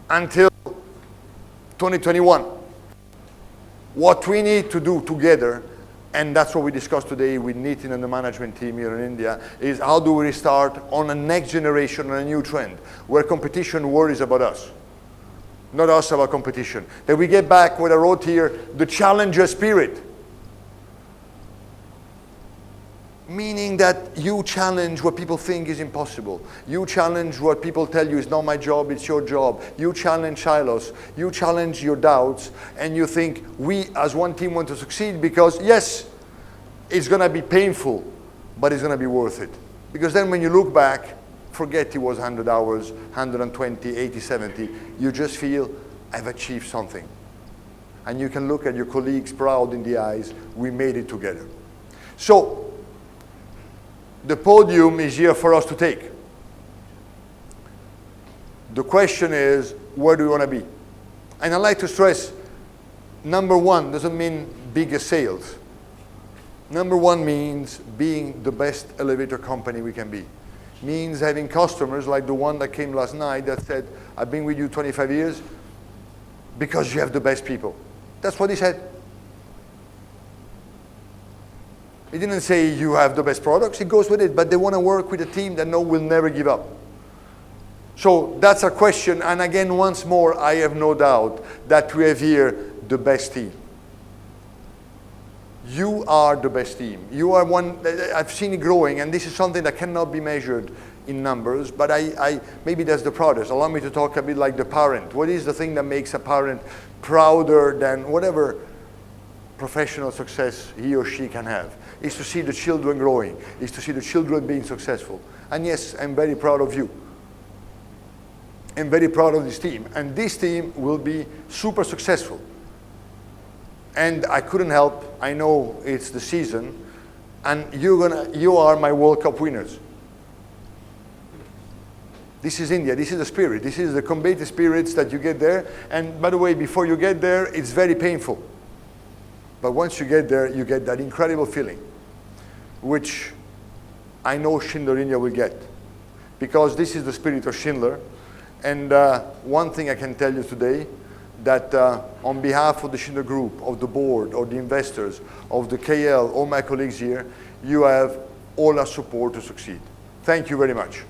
until 2021. What we need to do together, and that's what we discussed today with Nitin and the management team here in India, is how do we restart on a next generation, on a new trend, where competition worries about us, not us about competition. That we get back what I wrote here, the challenger spirit. Meaning that you challenge what people think is impossible. You challenge what people tell you is not my job, it's your job. You challenge silos. You challenge your doubts. And you think we as one team want to succeed because yes, it's going to be painful, but it's going to be worth it. Because then when you look back, forget it was 100 hours, 120, 80, 70. You just feel I've achieved something. And you can look at your colleagues proud in the eyes, we made it together. So, the podium is here for us to take. The question is, where do we want to be? And I like to stress, number one doesn't mean bigger sales. Number one means being the best elevator company we can be. Means having customers like the one that came last night that said, I've been with you 25 years because you have the best people. That's what he said. He didn't say you have the best products, it goes with it, but they want to work with a team that will never give up. So that's our question, and again, once more, I have no doubt that we have here the best team. You are the best team. You are one, I've seen it growing, and this is something that cannot be measured in numbers, but maybe that's the proudest. Allow me to talk a bit like the parent. What is the thing that makes a parent prouder than whatever professional success he or she can have? Is to see the children growing, is to see the children being successful. And yes, I'm very proud of you. I'm very proud of this team. And this team will be super successful. And I couldn't help, I know it's the season, and you are my World Cup winners. This is India, this is the spirit, this is the combative spirits that you get there. And by the way, before you get there, it's very painful. But once you get there, you get that incredible feeling, which I know Schindler India will get. Because this is the spirit of Schindler. And one thing I can tell you today, that on behalf of the Schindler Group, of the board, of the investors, of the KL, all my colleagues here, you have all our support to succeed. Thank you very much.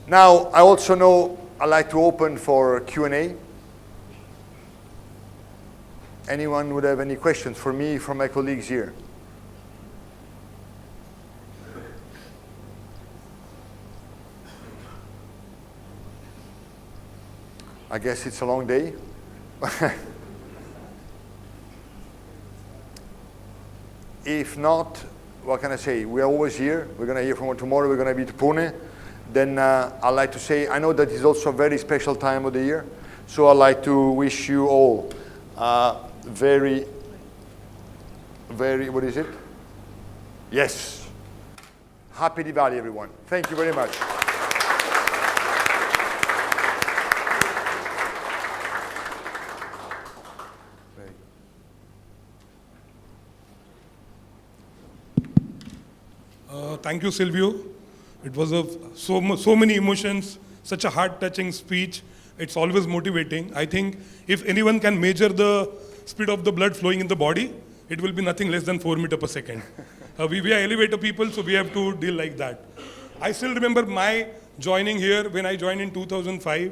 Now, I also know I'd like to open for Q&A. Anyone would have any questions for me, from my colleagues here? I guess it's a long day. If not, what can I say? We are always here. We're going to hear from tomorrow. We're going to be to Pune. Then I'd like to say, I know that it's also a very special time of the year, so I'd like to wish you all very, what is it? Yes. Happy Diwali, everyone. Thank you very much. Thank you, Silvio. It was so many emotions, such a heart-touching speech. It's always motivating. I think if anyone can measure the speed of the blood flowing in the body, it will be nothing less than 4 meters per second. We are elevator people, so we have to deal like that. I still remember my joining here when I joined in 2005,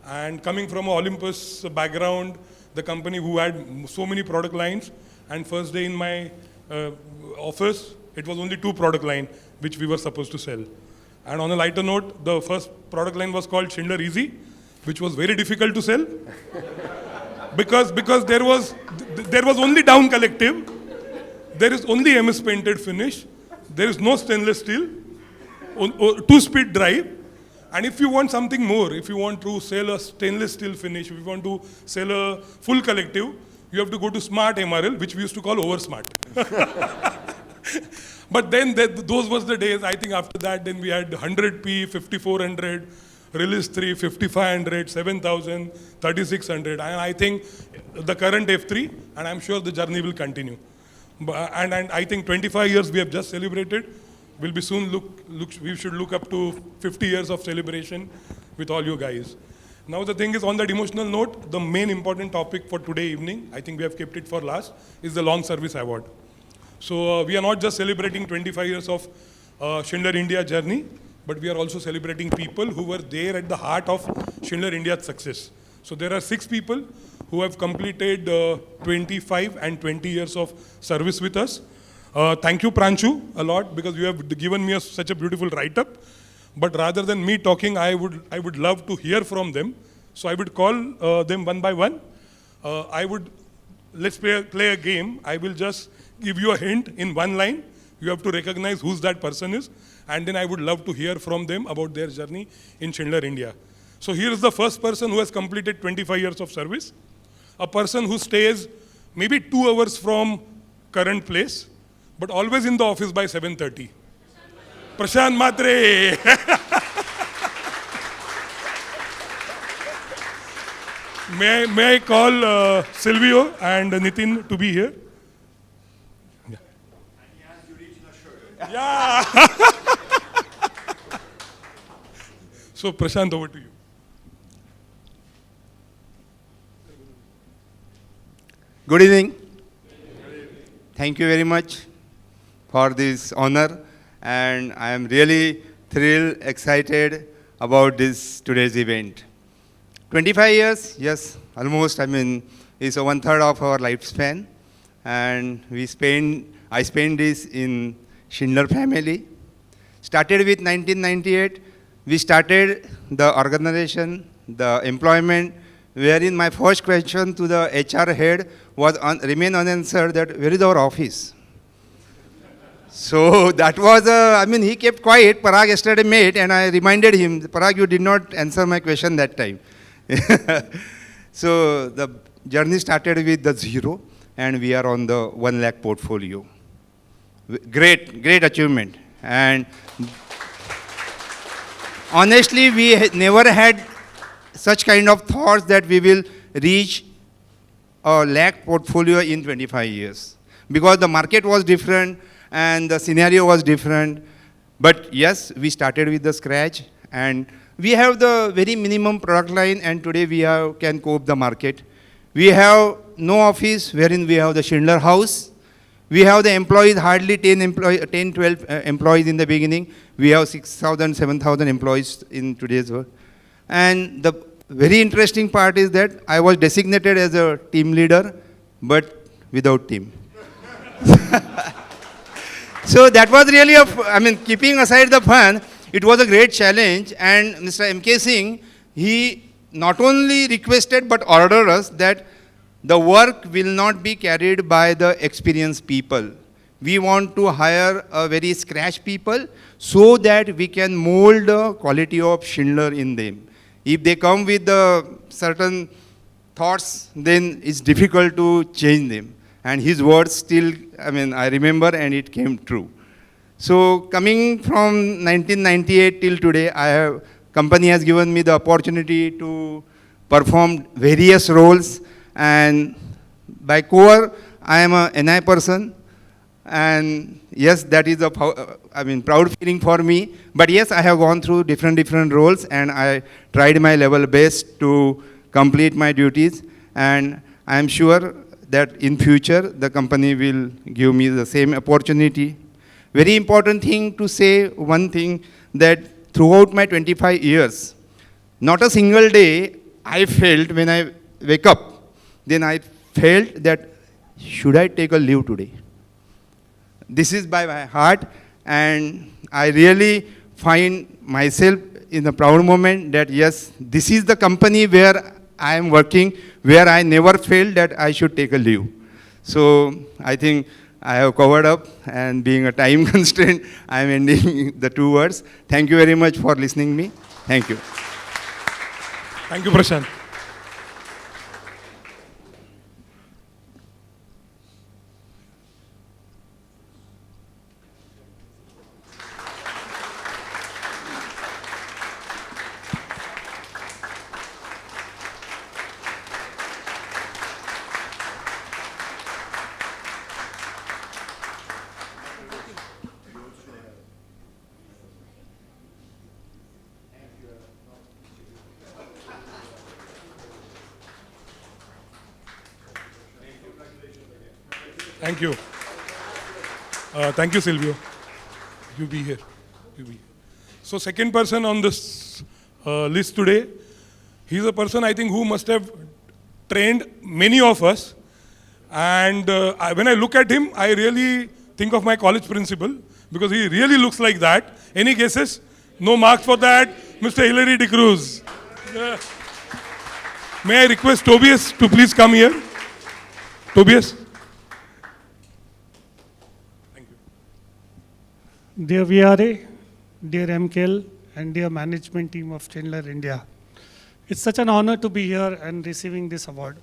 and coming from an Olympus background, the company who had so many product lines, and first day in my office, it was only 2 product lines which we were supposed to sell. And on a lighter note, the first product line was called Schindler Easy, which was very difficult to sell because there was only down collective, there is only MS painted finish, there is no stainless steel, 2-speed drive. And if you want something more, if you want to sell a stainless steel finish, if you want to sell a full collective, you have to go to Smart MRL, which we used to call Over Smart. But then those was the days. I think after that, then we had 100p, 5400, Release 3, 5500, 7000, 3600. And I think the current F3, and I'm sure the journey will continue. And I think 25 years we have just celebrated. We'll be soon we should look up to 50 years of celebration with all you guys. Now the thing is, on that emotional note, the main important topic for today evening, I think we have kept it for last, is the Long Service Award. So we are not just celebrating 25 years of Schindler India journey, but we are also celebrating people who were there at the heart of Schindler India's success. So there are 6 people who have completed 25 and 20 years of service with us. Thank you, Pranchu, a lot, because you have given me such a beautiful write-up. But rather than me talking, I would love to hear from them. So I would call them one by one. Let's play a game. I will just give you a hint in one line. You have to recognize who's that person is. And then I would love to hear from them about their journey in Schindler India. So here is the first person who has completed 25 years of service. A person who stays maybe 2 hours from current place, but always in the office by 7:30. Prashant Matre. May I call Silvio and Nitin to be here? Yeah. Yeah. So Prashant, over to you. Good evening. Thank you very much for this honor, and I am really thrilled, excited about this today's event. 25 years, yes, almost, is 1/3 of our lifespan, and I spent this in Schindler family. Started with 1998, we started the organization, the employment, wherein my first question to the HR head was remain unanswered, that where is our office? So that was, he kept quiet. Parag yesterday met, and I reminded him, Parag, you did not answer my question that time. So the journey started with the 0, and we are on the 1 lakh portfolio. Great achievement. And honestly, we never had such kind of thoughts that we will reach a lakh portfolio in 25 years. Because the market was different and the scenario was different. But yes, we started with the scratch, and we have the very minimum product line, and today we can cope the market. We have no office, wherein we have the Schindler house. We have the employees, hardly 10, 12 employees in the beginning. We have 6,000, 7,000 employees in today's world. And the very interesting part is that I was designated as a team leader, but without team. So that was really keeping aside the fun, it was a great challenge. And Mr. M.K. Singh, he not only requested but ordered us that the work will not be carried by the experienced people. We want to hire a very scratch people so that we can mold the quality of Schindler in them. If they come with certain thoughts, then it's difficult to change them. And his words still, I remember, and it came true. So coming from 1998 till today, company has given me the opportunity to perform various roles. And by core, I am a NI person. And yes, that is a proud feeling for me. But yes, I have gone through different roles, and I tried my level best to complete my duties. And I am sure that in future, the company will give me the same opportunity. Very important thing to say, one thing, that throughout my 25 years, not a single day I felt when I wake up, then I felt that, should I take a leave today? This is by my heart, and I really find myself in a proud moment that yes, this is the company where I am working, where I never felt that I should take a leave. So I think I have covered up, and being a time constraint, I am ending the 2 words. Thank you very much for listening me. Thank you. Thank you, Prashant. Thank you. Thank you, Silvio. You be here. You be here. So second person on this list today, he's a person I think who must have trained many of us. And when I look at him, I really think of my college principal because he really looks like that. Any guesses? No marks for that. Mr. Hilary De Cruz. May I request Tobias to please come here? Tobias? Dear VRA, dear MKL, and dear management team of Schindler India, it's such an honor to be here and receiving this award.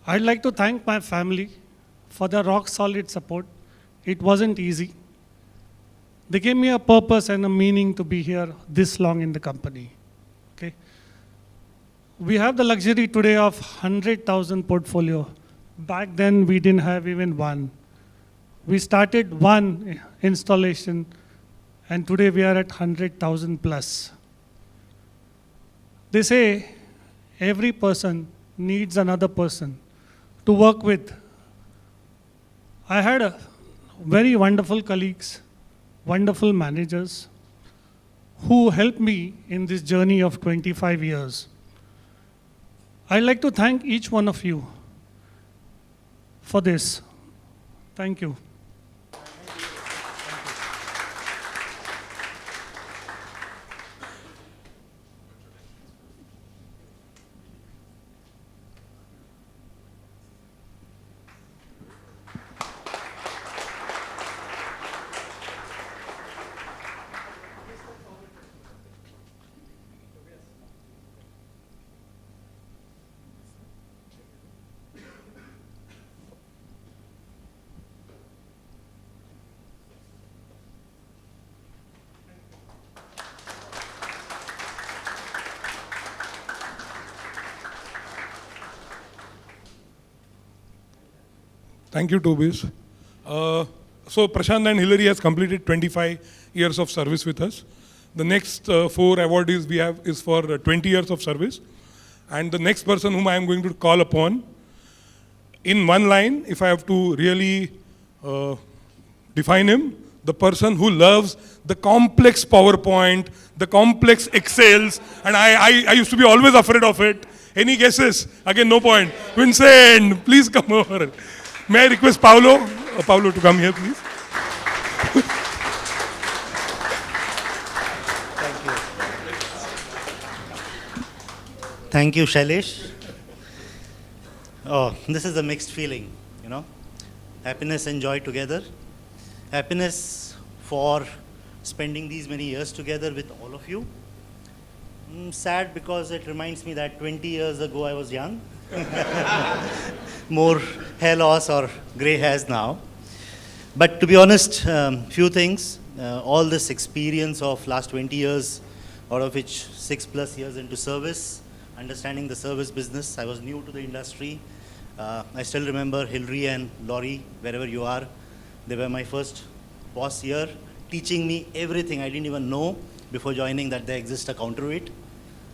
I'd like to thank my family for their rock-solid support. It wasn't easy. They gave me a purpose and a meaning to be here this long in the company. Okay? We have the luxury today of 100,000 portfolio. Back then, we didn't have even one. We started one installation, and today we are at 100,000 plus. They say every person needs another person to work with. I had a very wonderful colleagues, wonderful managers who helped me in this journey of 25 years. I'd like to thank each one of you for this. Thank you. Thank you, Tobias. So Prashant and Hilary has completed 25 years of service with us. The next 4 awardees we have is for 20 years of service. And the next person whom I am going to call upon, in one line, if I have to really define him, the person who loves the complex PowerPoint, the complex Excels, and I used to be always afraid of it. Any guesses? Again, no point. Vincent, please come over. May I request Paolo to come here, please? Thank you, Shailesh. Oh, this is a mixed feeling, you know. Happiness and joy together. Happiness for spending these many years together with all of you. Sad because it reminds me that 20 years ago I was young. More hair loss or gray hairs now. But to be honest, few things. All this experience of last 20 years, out of which 6+ years into service, understanding the service business. I was new to the industry. I still remember Hilary and Laurie, wherever you are. They were my first boss here, teaching me everything I didn't even know before joining that there exists a counterweight.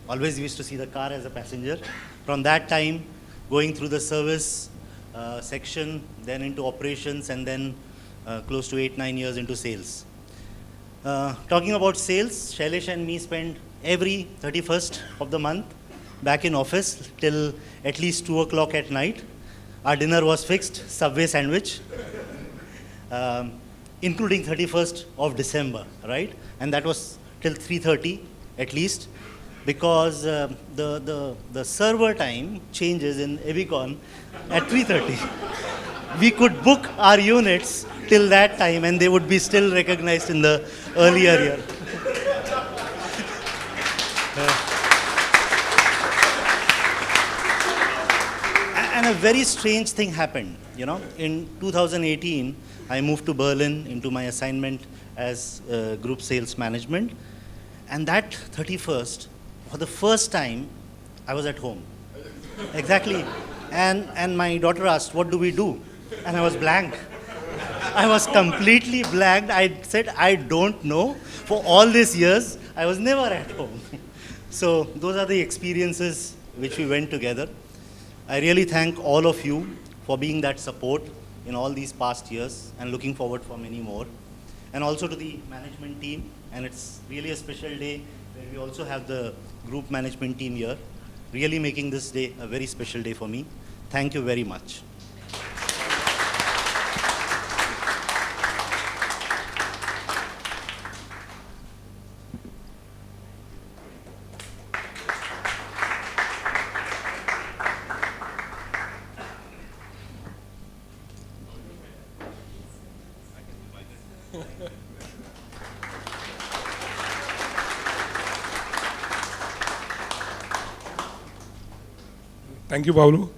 Always used to see the car as a passenger. From that time, going through the service section, then into operations, and then close to 8-9 years into sales. Talking about sales, Shailesh and me spend every 31st of the month back in office till at least 2 o'clock at night. Our dinner was fixed, Subway sandwich. including 31st of December, right? And that was till 3:30 at least, because the server time changes in Avicon at 3:30. We could book our units till that time and they would be still recognized in the earlier year. And a very strange thing happened, you know. In 2018, I moved to Berlin into my assignment as group sales management. And that 31st, for the first time, I was at home. Exactly. And my daughter asked, what do we do? And I was blank. I was completely blank. I said, I don't know. For all these years, I was never at home. So those are the experiences which we went together. I really thank all of you for being that support in all these past years and looking forward for many more. And also to the management team. And it's really a special day where we also have the group management team here, really making this day a very special day for me. Thank you very much. Thank you, Paolo.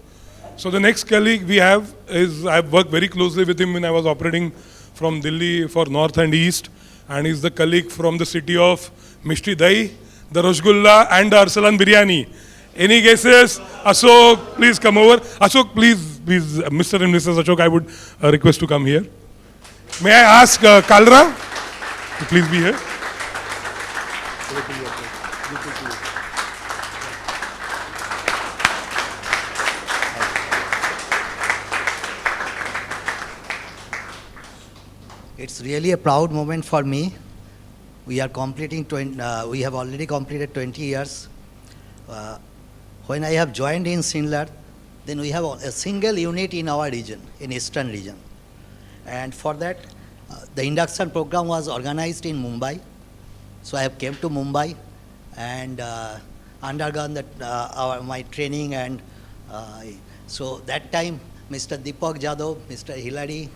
So the next colleague we have is, I've worked very closely with him when I was operating from Delhi for North and East, and he's the colleague from the city of Mishti Dahi, the Rasgulla and the Arsalan Biryani. Any guesses? Ashok, please come over. Ashok, please, Mr. and Mrs. Ashok, I would request to come here. May I ask Kalra to please be here? It's really a proud moment for me. We are completing we have already completed 20 years. When I have joined in Schindler, then we have a single unit in our region, in Eastern region. And for that, the induction program was organized in Mumbai. So I have came to Mumbai and undergone my training. And so that time, Mr. Deepak Jadhav, Mr. Hilary,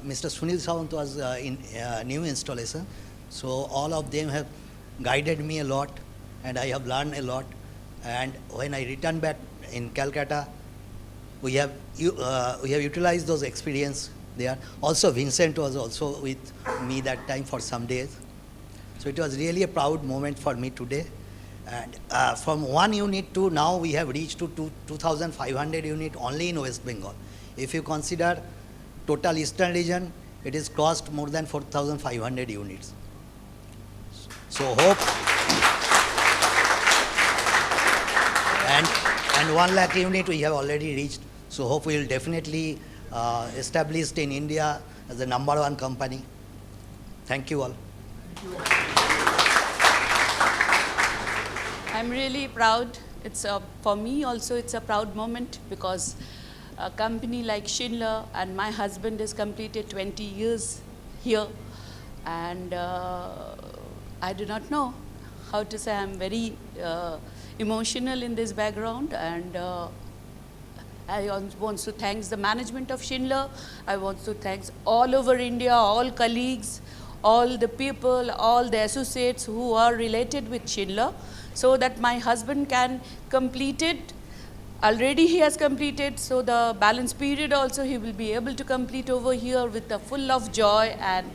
Mr. Sunil Sawant was in new installation. So all of them have guided me a lot and I have learned a lot. And when I returned back in Calcutta, we have utilized those experience there. Also Vincent was also with me that time for some days. So it was really a proud moment for me today. And from one unit to now we have reached to 2,500 units only in West Bengal. If you consider total Eastern region, it is crossed more than 4,500 units. So hope, and 1 lakh unit we have already reached. So hope we will definitely established in India as the #1 company. Thank you all. I'm really proud. For me also it's a proud moment because a company like Schindler and my husband has completed 20 years here, and I do not know how to say. I'm very emotional in this background, and I want to thank the management of Schindler. I want to thank all over India, all colleagues, all the people, all the associates who are related with Schindler, so that my husband can complete it. Already he has completed, so the balance period also he will be able to complete over here with a full of joy. And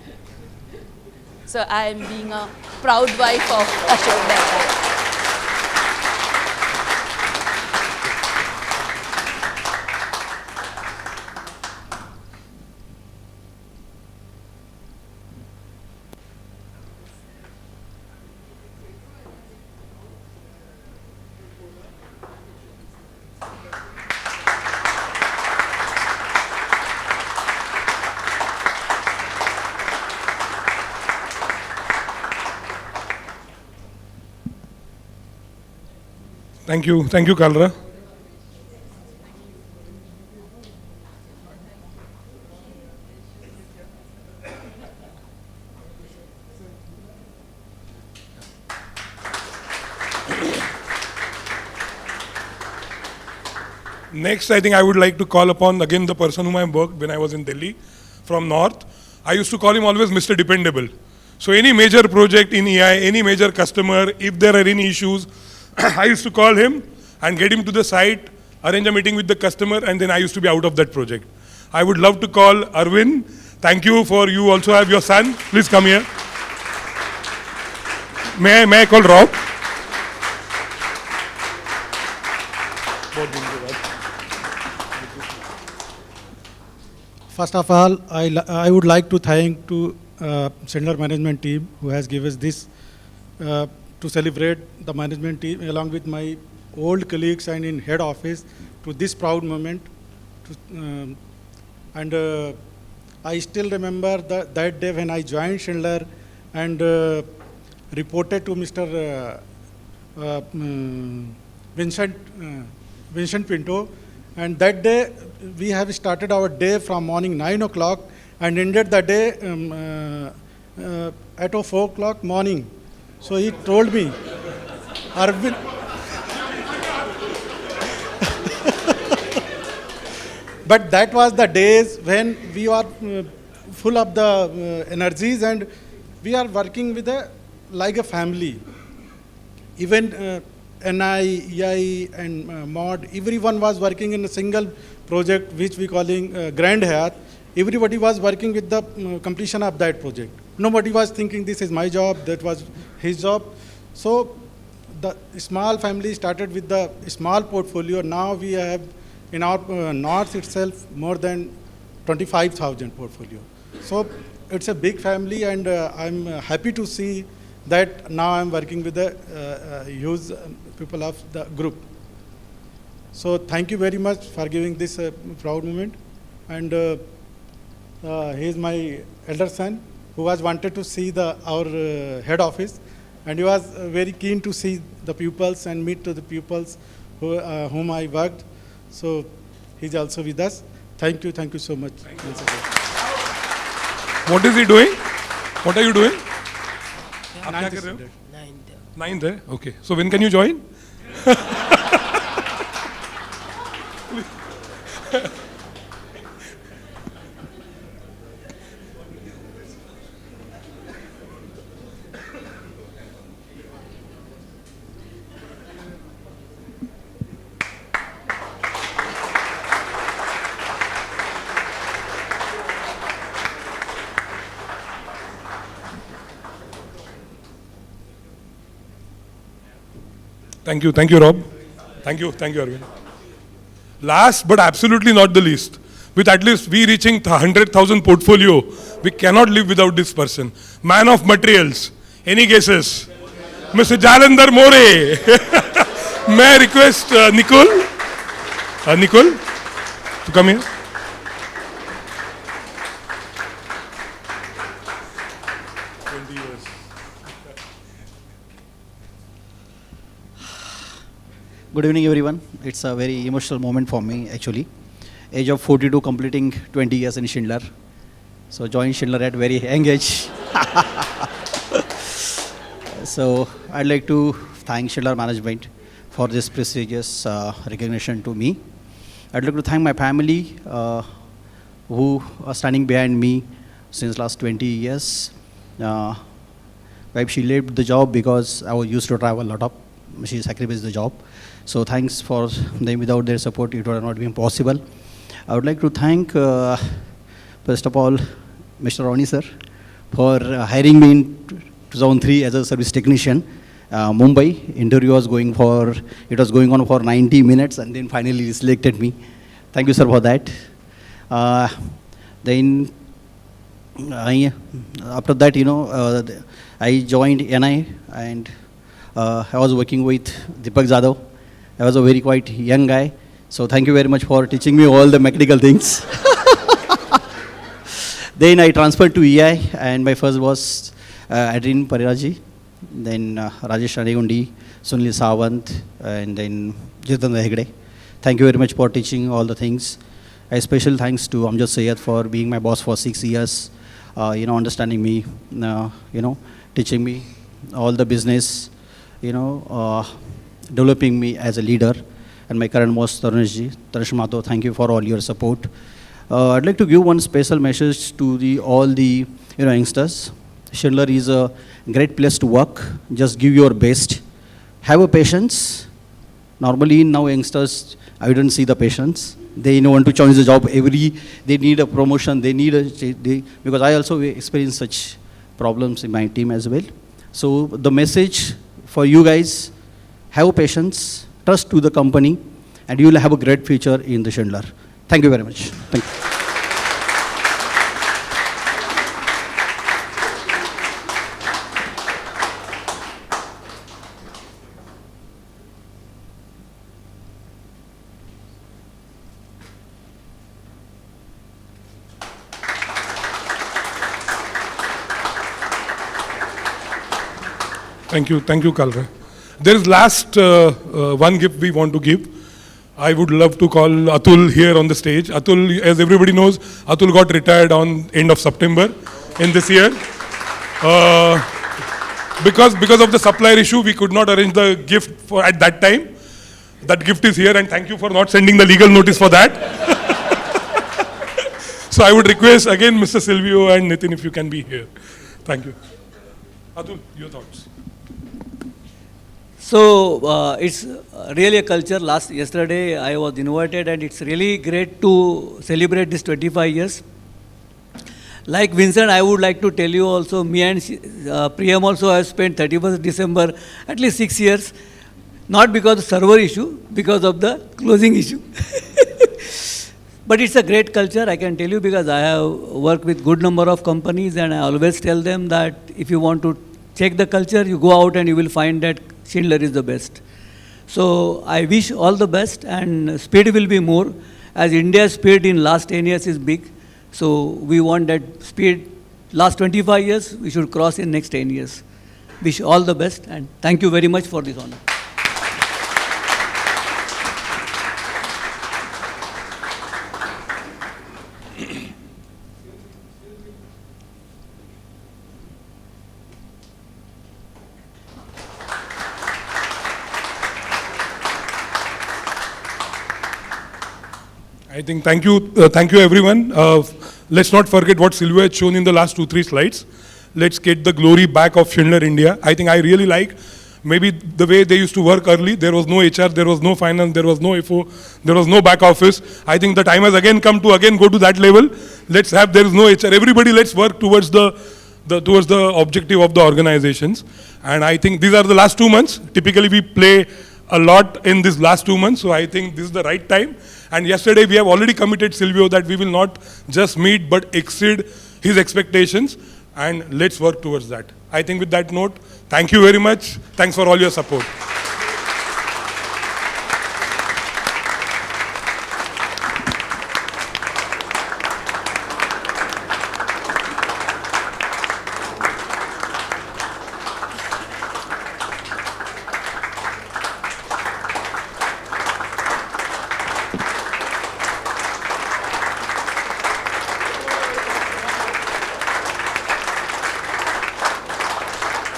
so I am being a proud wife of Ashok Mehta. Thank you, Kalra. Next, I think I would like to call upon again the person whom I worked when I was in Delhi from North. I used to call him always Mr. Dependable. So any major project in EI, any major customer, if there are any issues, I used to call him and get him to the site, arrange a meeting with the customer, and then I used to be out of that project. I would love to call Arvind. Thank you for you also have your son. Please come here. May I call Rob? First of all, I would like to thank to Schindler management team who has given us this to celebrate the management team along with my old colleagues and in head office to this proud moment. I still remember that day when I joined Schindler and reported to Mr. Vincent Pinto. And that day, we have started our day from morning 9 o'clock and ended the day at 4 o'clock morning. So he told me, Arvind, but that was the days when we are full of the energies and we are working with like a family. Even NI, EI and MOD, everyone was working in a single project which we calling Grand Hayat. Everybody was working with the completion of that project. Nobody was thinking this is my job, that was his job. So the small family started with the small portfolio. Now we have in our north itself more than 25,000 portfolio. So it's a big family and I'm happy to see that now I'm working with the huge people of the group. So thank you very much for giving this proud moment. And he is my elder son who was wanted to see our head office, and he was very keen to see the pupils and meet to the pupils whom I worked. So he's also with us. Thank you so much. What is he doing? What are you doing? Ninth. Ninth, eh? Okay. So when can you join? Thank you, Rob. Thank you, Arvind. Last but absolutely not the least, with at least we reaching 100,000 portfolio, we cannot live without this person. Man of materials. Any guesses? Mr. Jalandhar More. May I request Nicole to come here? Good evening, everyone. It's a very emotional moment for me, actually. Age of 42, completing 20 years in Schindler. So joined Schindler at very young age. So I'd like to thank Schindler management for this prestigious recognition to me. I'd like to thank my family who are standing behind me since last 20 years. Wife, she left the job because I was used to travel a lot of. She sacrificed the job. So thanks for them. Without their support, it would have not been possible. I would like to thank, first of all, Mr. Ronnie sir for hiring me in 2003 as a service technician. Mumbai interview was going on for 90 minutes, and then finally he selected me. Thank you, sir, for that. Then after that, I joined NI and I was working with Deepak Jadhav. I was a very quite young guy. So thank you very much for teaching me all the mechanical things. Then I transferred to EI and my first was Adrian Pariraji, then Rajesh Ranegundi, Sunil Sawant, and then Jitendra Hegde. Thank you very much for teaching all the things. A special thanks to Amjad Sayed for being my boss for 6 years, understanding me, teaching me all the business, developing me as a leader. and my current boss, Tarush Mato, thank you for all your support. I'd like to give one special message to all the youngsters. Schindler is a great place to work. Just give your best. Have a patience. Normally now youngsters, I don't see the patience. They want to change the job they need a promotion, because I also experience such problems in my team as well. So the message for you guys, have patience, trust to the company, and you will have a great future in the Schindler. Thank you very much. Thank you. Thank you, Kalra. There is last one gift we want to give. I would love to call Atul here on the stage. Atul, as everybody knows, Atul got retired on end of September in this year. Because of the supplier issue, we could not arrange the gift for at that time. That gift is here, and thank you for not sending the legal notice for that. So I would request again Mr. Silvio and Nitin if you can be here. Thank you. Atul, your thoughts. So it's really a culture. Yesterday I was invited, and it's really great to celebrate this 25 years. Like Vincent, I would like to tell you also, me and Priyam also have spent 31st December at least 6 years, not because of server issue, because of the closing issue. But it's a great culture, I can tell you, because I have worked with good number of companies, and I always tell them that if you want to check the culture, you go out and you will find that Schindler is the best. So I wish all the best, and speed will be more, as India's speed in last 10 years is big. So we want that speed, last 25 years, we should cross in next 10 years. Wish all the best, and thank you very much for this honor. I think thank you everyone. Let's not forget what Silvio had shown in the last 2-3 slides. Let's get the glory back of Schindler India. I think I really like maybe the way they used to work early. There was no HR, there was no finance, there was no FO, there was no back office. I think the time has again come to go to that level. There is no HR. Everybody, let's work towards the objective of the organizations. And I think these are the last 2 months. Typically we play a lot in these last 2 months, so I think this is the right time. And yesterday we have already committed Silvio that we will not just meet but exceed his expectations, and let's work towards that. I think with that note, thank you very much. Thanks for all your support.